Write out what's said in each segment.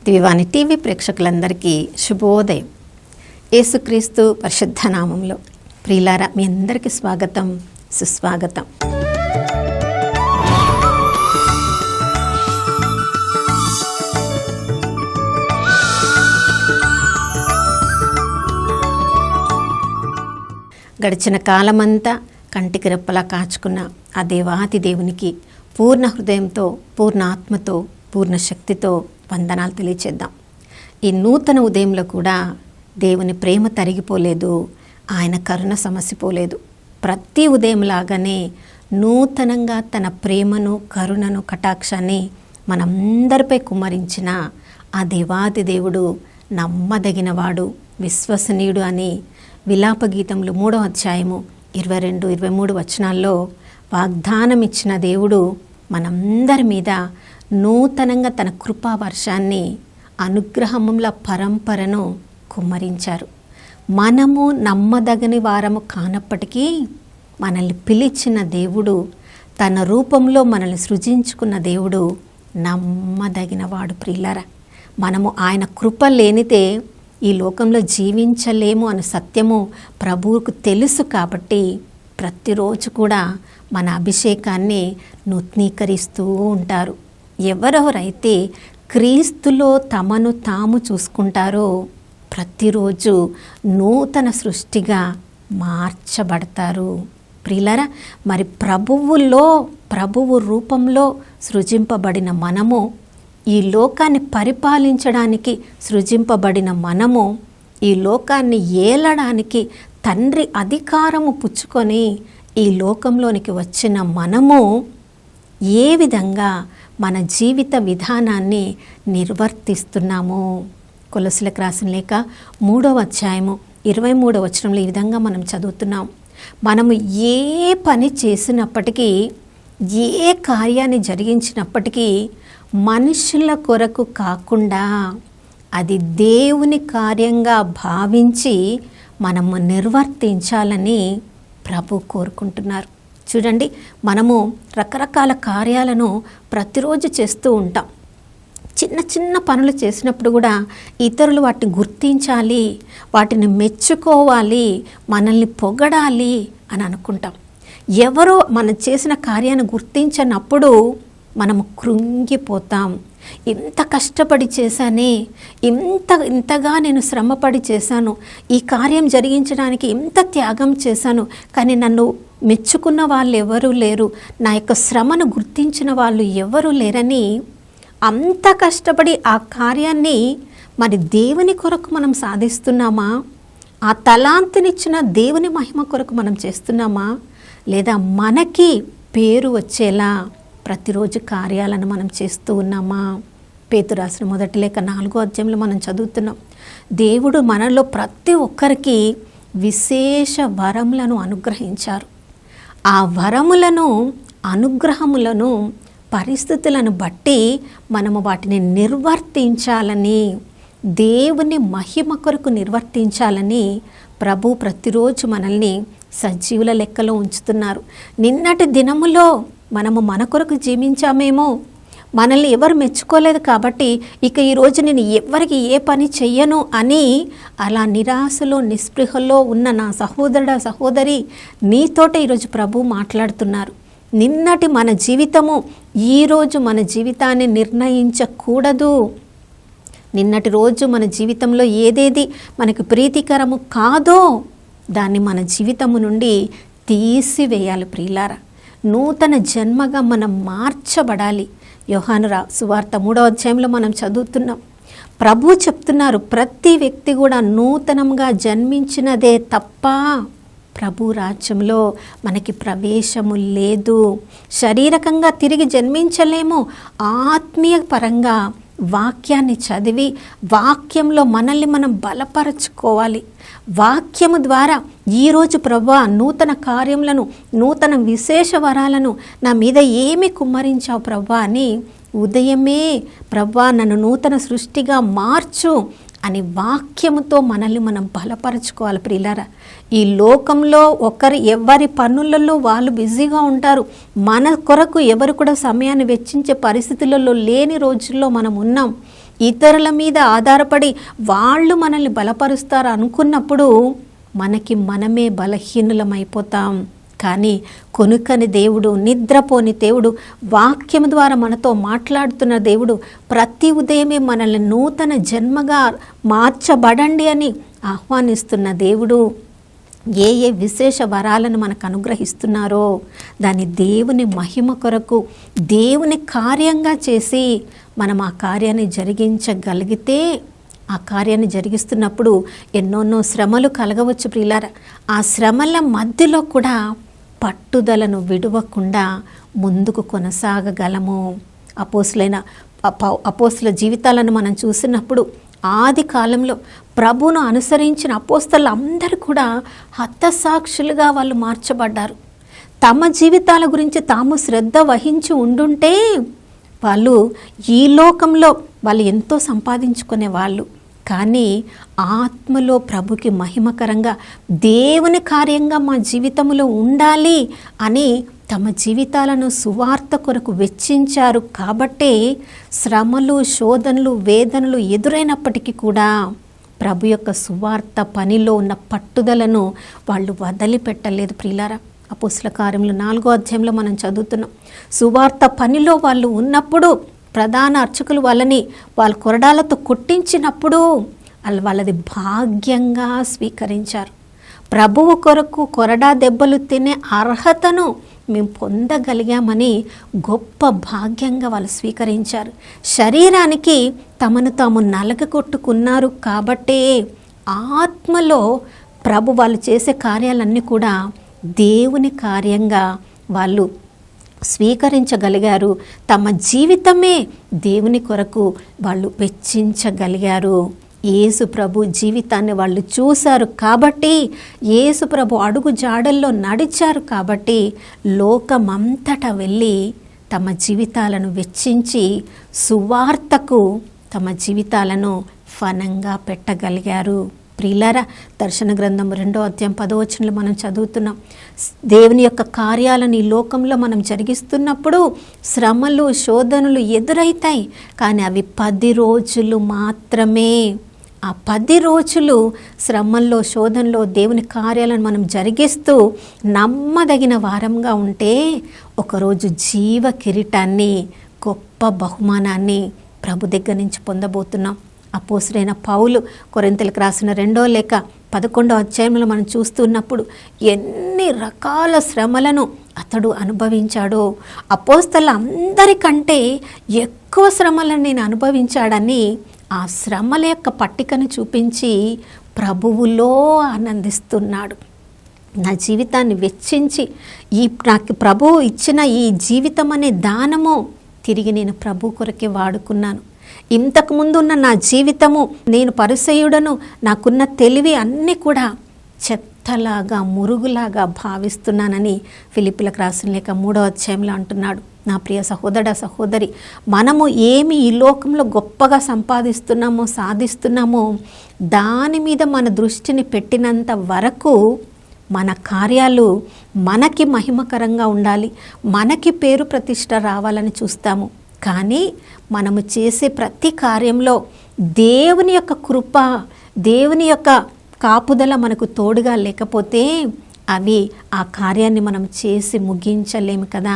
దివ్యవాణి TV ప్రేక్షకులందరికీ శుభోదయం. యేసుక్రీస్తు పరిశుద్ధ నామంలో ప్రియులారా, మీ అందరికీ స్వాగతం, సుస్వాగతం. గడిచిన కాలమంతా కంటికి రెప్పలా కాచుకున్న ఆ దేవాతి దేవునికి పూర్ణ హృదయంతో, పూర్ణ ఆత్మతో, పూర్ణ శక్తితో వందనాలు తెలియచేద్దాం. ఈ నూతన ఉదయంలో కూడా దేవుని ప్రేమ తరిగిపోలేదు, ఆయన కరుణ సమసిపోలేదు. ప్రతి ఉదయం లాగానే నూతనంగా తన ప్రేమను, కరుణను, కటాక్షాన్ని మనందరిపై కుమ్మరించిన ఆ దేవాది దేవుడు నమ్మదగినవాడు, విశ్వసనీయుడు అని విలాప గీతములు 3వ అధ్యాయము 22, 23 వచనాల్లో వాగ్దానం ఇచ్చిన దేవుడు మనందరి మీద నూతనంగా తన కృపా వర్షాన్ని, అనుగ్రహముల పరంపరను కుమ్మరించారు. మనము నమ్మదగని వారము కానప్పటికీ మనల్ని పిలిచిన దేవుడు, తన రూపంలో మనల్ని సృజించుకున్న దేవుడు నమ్మదగినవాడు. ప్రియులారా, మనము ఆయన కృప లేనిదే ఈ లోకంలో జీవించలేము అనే సత్యము ప్రభువుకు తెలుసు. కాబట్టి ప్రతిరోజు కూడా మన అభిషేకాన్ని నూతనీకరిస్తూ ఉంటారు. ఎవరెవరైతే క్రీస్తులో తమను తాము చూసుకుంటారో ప్రతిరోజు నూతన సృష్టిగా మార్చబడతారు. ప్రియులారా, మరి ప్రభువు రూపంలో సృజింపబడిన మనము, ఈ లోకాన్ని పరిపాలించడానికి సృజింపబడిన మనము, ఈ లోకాన్ని ఏలడానికి తండ్రి అధికారము పుచ్చుకొని ఈ లోకంలోనికి వచ్చిన మనము ఏ విధంగా మన జీవిత విధానాన్ని నిర్వర్తిస్తున్నాము? కొలస్సీలకు రాసిన లేఖ 3వ అధ్యాయము 23వ వచనంలో ఈ విధంగా మనం చదువుతున్నాం. మనము ఏ పని చేసినప్పటికీ, ఏ కార్యాన్ని జరిగించినప్పటికీ మనుషుల కొరకు కాకుండా అది దేవుని కార్యంగా భావించి మనము నిర్వర్తించాలని ప్రభు కోరుకుంటున్నారు. చూడండి, మనము రకరకాల కార్యాలను ప్రతిరోజు చేస్తూ ఉంటాం. చిన్న చిన్న పనులు చేసినప్పుడు కూడా ఇతరులు వాటిని గుర్తించాలి, వాటిని మెచ్చుకోవాలి, మనల్ని పొగడాలి అని అనుకుంటాం. ఎవరో మనం చేసిన కార్యాన్ని గుర్తించినప్పుడు మనము కృంగిపోతాం. ఇంత కష్టపడి చేశానే, ఇంతగా నేను శ్రమపడి చేశాను, ఈ కార్యం జరిగించడానికి ఇంత త్యాగం చేశాను, కానీ నన్ను మెచ్చుకున్న వాళ్ళు ఎవరూ లేరు, నా యొక్క శ్రమను గుర్తించిన వాళ్ళు ఎవరూ లేరని అంత కష్టపడి ఆ కార్యాన్ని మరి దేవుని కొరకు మనం సాధిస్తున్నామా? ఆ తలాంతునిచ్చిన దేవుని మహిమ కొరకు మనం చేస్తున్నామా? లేదా మనకి పేరు వచ్చేలా ప్రతిరోజు కార్యాలను మనం చేస్తూ ఉన్నామా? పేతురు రాసిన మొదటి లేఖ 4వ అధ్యాయంలో మనం చదువుతున్నాం. దేవుడు మనలో ప్రతి ఒక్కరికి విశేష వరములను అనుగ్రహించారు. ఆ వరములను, అనుగ్రహములను, పరిస్థితులను బట్టి మనము వాటిని నిర్వర్తించాలని, దేవుని మహిమ కొరకు నిర్వర్తించాలని ప్రభు ప్రతిరోజు మనల్ని సజీవుల లెక్కలో ఉంచుతున్నారు. నిన్నటి దినములో మనము మన కొరకు జీవించామేమో, మనల్ని ఎవరు మెచ్చుకోలేదు కాబట్టి ఇక ఈరోజు నేను ఎవరికి ఏ పని చెయ్యను అని అలా నిరాశలో, నిస్పృహలో ఉన్న నా సహోదరుడా, సహోదరి, నీతోటే ఈరోజు ప్రభు మాట్లాడుతున్నారు. నిన్నటి మన జీవితము ఈరోజు మన జీవితాన్ని నిర్ణయించకూడదు. నిన్నటి రోజు మన జీవితంలో ఏదేది మనకు ప్రీతికరము కాదో దాన్ని మన జీవితము నుండి తీసివేయాలి. ప్రియులారా, నూతన జన్మగా మనం మార్చబడాలి. యోహాను సువార్త 3వ అధ్యాయంలో మనం చదువుతున్నాం. ప్రభు చెప్తున్నారు, ప్రతి వ్యక్తి కూడా నూతనంగా జన్మించినదే తప్ప ప్రభు రాజ్యంలో మనకి ప్రవేశము లేదు. శారీరకంగా తిరిగి జన్మించలేము. ఆత్మీయ పరంగా వాక్యాన్ని చదివి వాక్యంలో మనల్ని మనం బలపరచుకోవాలి. వాక్యము ద్వారా ఈరోజు ప్రభువా నూతన కార్యములను, నూతన విశేష వరాలను నా మీద ఏమి కుమ్మరించావు ప్రభువా అని ఉదయమే ప్రభువా నన్ను నూతన సృష్టిగా మార్చు అని వాక్యముతో మనల్ని మనం బలపరచుకోవాలి. ప్రియులారా, ఈ లోకంలో ఎవరి పనులలో వాళ్ళు బిజీగా ఉంటారు. మన కొరకు ఎవరు కూడా సమయాన్ని వెచ్చించే పరిస్థితులలో లేని రోజుల్లో మనం ఉన్నాం. ఇతరుల మీద ఆధారపడి వాళ్ళు మనల్ని బలపరుస్తారు అనుకున్నప్పుడు మనకి మనమే బలహీనులమైపోతాం. కానీ కొనుకని దేవుడు, నిద్రపోని దేవుడు, వాక్యం ద్వారా మనతో మాట్లాడుతున్న దేవుడు, ప్రతి ఉదయమే మనల్ని నూతన జన్మగా మార్చబడండి అని ఆహ్వానిస్తున్న దేవుడు ఏ ఏ విశేష వరాలను మనకు అనుగ్రహిస్తున్నారో దాన్ని దేవుని మహిమ కొరకు, దేవుని కార్యంగా చేసి మనం ఆ కార్యాన్ని జరిగించగలిగితే, ఆ కార్యాన్ని జరిగిస్తున్నప్పుడు ఎన్నోన్నో శ్రమలు కలగవచ్చు ప్రియులారా. ఆ శ్రమల మధ్యలో కూడా పట్టుదలను విడవకుండా ముందుకు కొనసాగగలము. అపోస్తుల జీవితాలను మనం చూసినప్పుడు ఆది కాలంలో ప్రభువును అనుసరించిన అపోస్తలు అందరూ కూడా హతసాక్షులుగా వాళ్ళు మార్చబడ్డారు. తమ జీవితాల గురించి తాము శ్రద్ధ వహించి ఉండుంటే వాళ్ళు ఈ లోకంలో వాళ్ళు ఎంతో సంపాదించుకునే వాళ్ళు. కానీ ఆత్మలో ప్రభుకి మహిమకరంగా దేవుని కార్యంగా మా జీవితంలో ఉండాలి అని తమ జీవితాలను సువార్త కొరకు వెచ్చించారు. కాబట్టే శ్రమలు, శోధనలు, వేదనలు ఎదురైనప్పటికీ కూడా ప్రభు యొక్క సువార్త పనిలో ఉన్న పట్టుదలను వాళ్ళు వదిలిపెట్టలేదు ప్రియులారా. అపోస్తల కార్యములు 4వ అధ్యాయంలో మనం చదువుతున్నాం. సువార్త పనిలో వాళ్ళు ఉన్నప్పుడు ప్రధాన అర్చకులు వాళ్ళ కొరడాలతో కొట్టించినప్పుడు వాళ్ళది భాగ్యంగా స్వీకరించారు. ప్రభువు కొరకు కొరడా దెబ్బలు తినే అర్హతను మేము పొందగలిగామని గొప్ప భాగ్యంగా వాళ్ళు స్వీకరించారు. శరీరానికి తమను తాము నలగగొట్టుకున్నారు కాబట్టే ఆత్మలో ప్రభు వాళ్ళు చేసే కార్యాలన్నీ కూడా దేవుని కార్యంగా వాళ్ళు స్వీకరించగలిగారు. తమ జీవితమే దేవుని కొరకు వాళ్ళు వెచ్చించగలిగారు. యేసు ప్రభు జీవితాన్ని వాళ్ళు చూశారు కాబట్టి, యేసు ప్రభు అడుగు జాడల్లో నడిచారు కాబట్టి లోకమంతటా వెళ్ళి తమ జీవితాలను వెచ్చించి సువార్తకు తమ జీవితాలను ఫనంగా పెట్టగలిగారు. ప్రియులారా, దర్శన గ్రంథం 2వ అధ్యాయం 10వ వచనంలో మనం చదువుతున్నాం. దేవుని యొక్క కార్యాలను ఈ లోకంలో మనం జరిగిస్తున్నప్పుడు శ్రమలు, శోధనలు ఎదురైతాయి. కానీ అవి 10 రోజులు మాత్రమే. ఆ 10 రోజులు శ్రమల్లో, శోధనలో దేవుని కార్యాలను మనం జరిగిస్తూ నమ్మదగిన వారంగా ఉంటే ఒకరోజు జీవ కిరీటాన్ని, గొప్ప బహుమానాన్ని ప్రభు దగ్గర నుంచి పొందబోతున్నాం. అపోస్తలుడైన పౌలు కొరింథీయులకు రాసిన 2వ లేఖ 11వ అధ్యాయంలో మనం చూస్తున్నప్పుడు ఎన్ని రకాల శ్రమలను అతడు అనుభవించాడో, అపోస్తలులందరికంటే ఎక్కువ శ్రమలను నేను అనుభవించాడని ఆ శ్రమల యొక్క పట్టికను చూపించి ప్రభువులో ఆనందిస్తున్నాడు. నా జీవితాన్ని వెచ్చించి నాకు ప్రభువు ఇచ్చిన ఈ జీవితం అనే దానము తిరిగి నేను ప్రభు కొరకే వాడుకున్నాను. ఇంతకుముందు ఉన్న నా జీవితము, నేను పరిసయుడను, నాకున్న తెలివి అన్నీ కూడా చెత్తలాగా, మురుగులాగా భావిస్తున్నానని ఫిలిప్పీలకు రాసిన లేఖ 3వ అధ్యాయంలో అంటున్నాడు. నా ప్రియ సహోదర, సహోదరి, మనము ఏమి ఈ లోకంలో గొప్పగా సంపాదిస్తున్నామో, సాధిస్తున్నామో దాని మీద మన దృష్టిని పెట్టినంత వరకు మన కార్యాలు మనకి మహిమకరంగా ఉండాలి, మనకి పేరు ప్రతిష్ట రావాలని చూస్తాము. కానీ మనము చేసే ప్రతి కార్యంలో దేవుని యొక్క కృప, దేవుని యొక్క కాపుదల మనకు తోడుగా లేకపోతే అవి ఆ కార్యాన్ని మనం చేసి ముగించలేము కదా.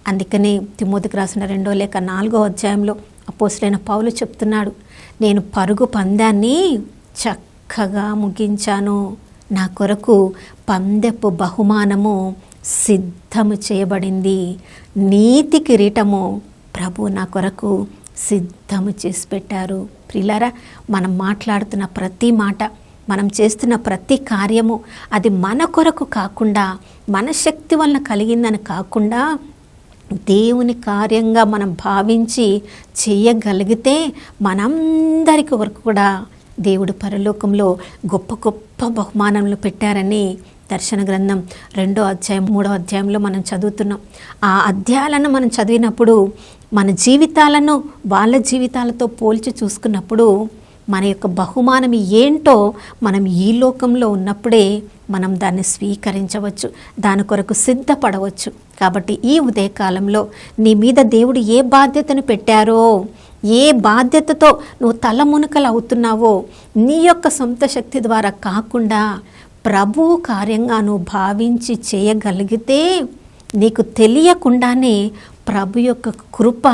అందుకనే తిమోతికి రాసిన 2వ లేఖ 4వ అధ్యాయంలో అపోస్తలుడైన పౌలు చెప్తున్నాడు, నేను పరుగు పందాన్ని చక్కగా ముగించాను, నా కొరకు పందెపు బహుమానము సిద్ధము చేయబడింది, నీతి కిరీటము ప్రభు నా కొరకు సిద్ధము చేసి పెట్టారు. ప్రియులారా, మనం మాట్లాడుతున్న ప్రతి మాట, మనం చేస్తున్న ప్రతి కార్యము అది మన కొరకు కాకుండా, మన శక్తి వలన కలిగిందని కాకుండా దేవుని కార్యంగా మనం భావించి చేయగలిగితే మనందరికి వరకు కూడా దేవుడు పరలోకంలో గొప్ప గొప్ప బహుమానములు పెట్టారని దర్శన గ్రంథం 2వ అధ్యాయం 3వ అధ్యాయంలో మనం చదువుతున్నాం. ఆ అధ్యాయాలను మనం చదివినప్పుడు మన జీవితాలను వాళ్ళ జీవితాలతో పోల్చి చూసుకున్నప్పుడు మన యొక్క బహుమానం ఏంటో మనం ఈ లోకంలో ఉన్నప్పుడే మనం దాన్ని స్వీకరించవచ్చు, దాని కొరకు సిద్ధపడవచ్చు. కాబట్టి ఈ ఉదయకాలంలో నీ మీద దేవుడు ఏ బాధ్యతను పెట్టారో, ఏ బాధ్యతతో నువ్వు తలమునకలు అవుతున్నావో నీ యొక్క సొంత శక్తి ద్వారా కాకుండా ప్రభువు కార్యంగా నువ్వు భావించి చేయగలిగితే నీకు తెలియకుండానే ప్రభు యొక్క కృప,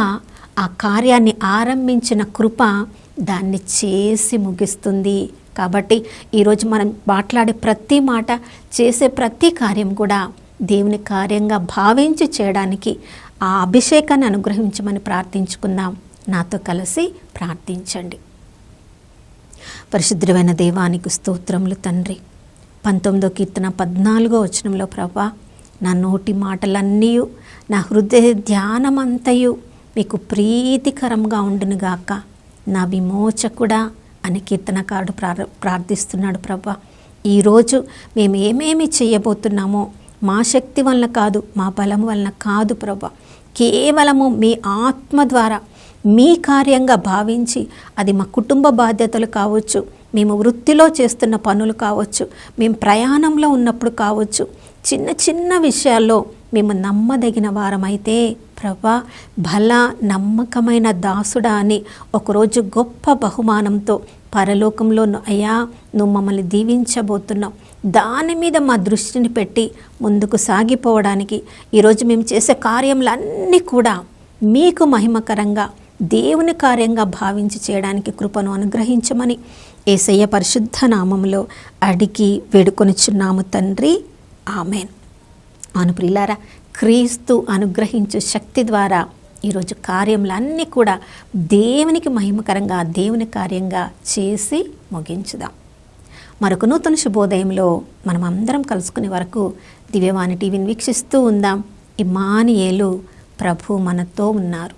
ఆ కార్యాన్ని ఆరంభించిన కృప దాన్ని చేసి ముగిస్తుంది. కాబట్టి ఈరోజు మనం మాట్లాడే ప్రతి మాట, చేసే ప్రతి కార్యం కూడా దేవుని కార్యంగా భావించి చేయడానికి ఆ అభిషేకాన్ని అనుగ్రహించమని ప్రార్థించుకుందాం. నాతో కలిసి ప్రార్థించండి. పరిశుద్ధమైన దేవానికి స్తోత్రములు తండ్రి. 19వ కీర్తన 14వ వచనంలో ప్రభా, నా నోటి మాటలన్నీ నా హృదయ ధ్యానమంతయు మీకు ప్రీతికరంగా ఉండునుగాక, నా విమోచకుడా అని కీర్తనకారుడు ప్రార్థిస్తున్నాడు. ప్రభా, ఈరోజు మేము ఏమేమి చేయబోతున్నామో మా శక్తి వలన కాదు, మా బలం వలన కాదు ప్రభా, కేవలము మీ ఆత్మ ద్వారా మీ కార్యంగా భావించి, అది మా కుటుంబ బాధ్యతలు కావచ్చు, మేము వృత్తిలో చేస్తున్న పనులు కావచ్చు, మేము ప్రయాణంలో ఉన్నప్పుడు కావచ్చు, చిన్న చిన్న విషయాల్లో మేము నమ్మదగిన వారమైతే ప్రభా, భల నమ్మకమైన దాసుడా అని ఒకరోజు గొప్ప బహుమానంతో పరలోకంలో అయ్యా నువ్వు మమ్మల్ని దీవించబోతున్నావు. దాని మీద మా దృష్టిని పెట్టి ముందుకు సాగిపోవడానికి ఈరోజు మేము చేసే కార్యములన్నీ కూడా మీకు మహిమకరంగా, దేవుని కార్యంగా భావించి చేయడానికి కృపను అనుగ్రహించమని యేసయ్య పరిశుద్ధ నామములో అడిగి వేడుకొనిచున్నాము తండ్రి, ఆమెన్. అవును ప్రియులారా, క్రీస్తు అనుగ్రహించు శక్తి ద్వారా ఈరోజు కార్యములన్నీ కూడా దేవునికి మహిమకరంగా, దేవుని కార్యంగా చేసి ముగించుదాం. మరొక నూతన శుభోదయంలో మనం అందరం కలుసుకునే వరకు దివ్యవాణి టీవీని వీక్షిస్తూ ఉందాం. ఇమ్మానుయేలు, ప్రభు మనతో ఉన్నారు.